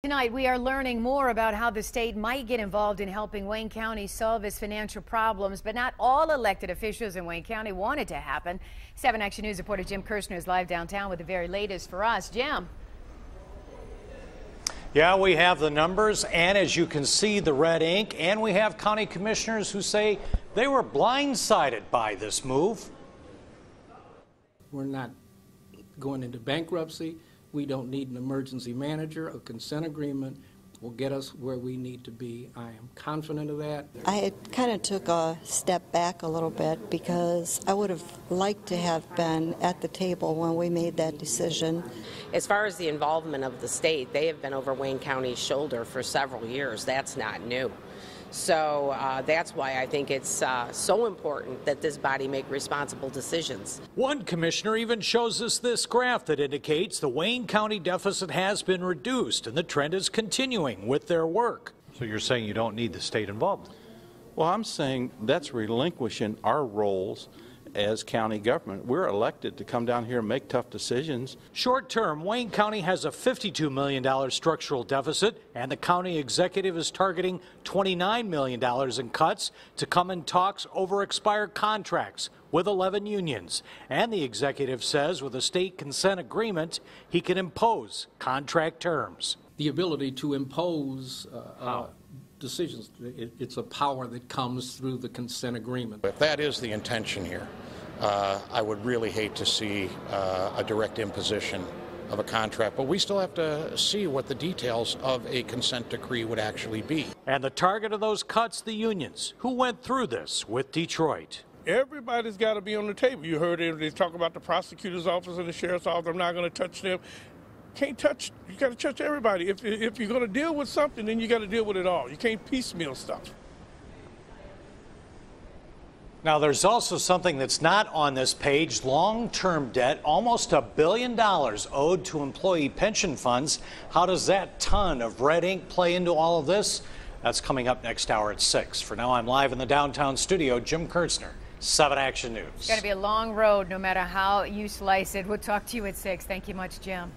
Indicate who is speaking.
Speaker 1: Tonight, we are learning more about how the state might get involved in helping Wayne County solve its financial problems, but not all elected officials in Wayne County want it to happen. 7 Action News reporter Jim Kirshner is live downtown with the very latest for us. Jim.
Speaker 2: Yeah, we have the numbers, and as you can see, the red ink, and we have county commissioners who say they were blindsided by this move.
Speaker 3: We're not going into bankruptcy. We don't need an emergency manager. A consent agreement will get us where we need to be. I am confident of that.
Speaker 4: I kind of took a step back a little bit because I would have liked to have been at the table when we made that decision.
Speaker 5: As far as the involvement of the state, they have been over Wayne County's shoulder for several years. That's not new. So that's why I think it's so important that this body make responsible decisions.
Speaker 2: One commissioner even shows us this graph that indicates the Wayne County deficit has been reduced and the trend is continuing with their work. So you're saying you don't need the state involved?
Speaker 6: Well, I'm saying that's relinquishing our roles as county government. We're elected to come down here and make tough decisions.
Speaker 2: Short term, Wayne County has a $52 million structural deficit, and the county executive is targeting $29 million in cuts to come in talks over expired contracts with 11 unions. And the executive says with a state consent agreement, he can impose contract terms.
Speaker 3: The ability to impose decisions, it's a power that comes through the consent agreement.
Speaker 7: If that is the intention here, I would really hate to see a direct imposition of a contract, but we still have to see what the details of a consent decree would actually be.
Speaker 2: And the target of those cuts, the unions, who went through this with Detroit.
Speaker 8: Everybody's got to be on the table. You heard they talk about the prosecutor's office and the sheriff's office. I'm not going to touch them. Can't touch, you got to touch everybody. If you're going to deal with something, then you got to deal with it all. You can't piecemeal stuff.
Speaker 2: Now, there's also something that's not on this page, long-term debt, almost $1 billion owed to employee pension funds. How does that ton of red ink play into all of this? That's coming up next hour at 6. For now, I'm live in the downtown studio. Jim Kirshner, 7 Action News.
Speaker 1: It's going to be a long road no matter how you slice it. We'll talk to you at 6. Thank you much, Jim.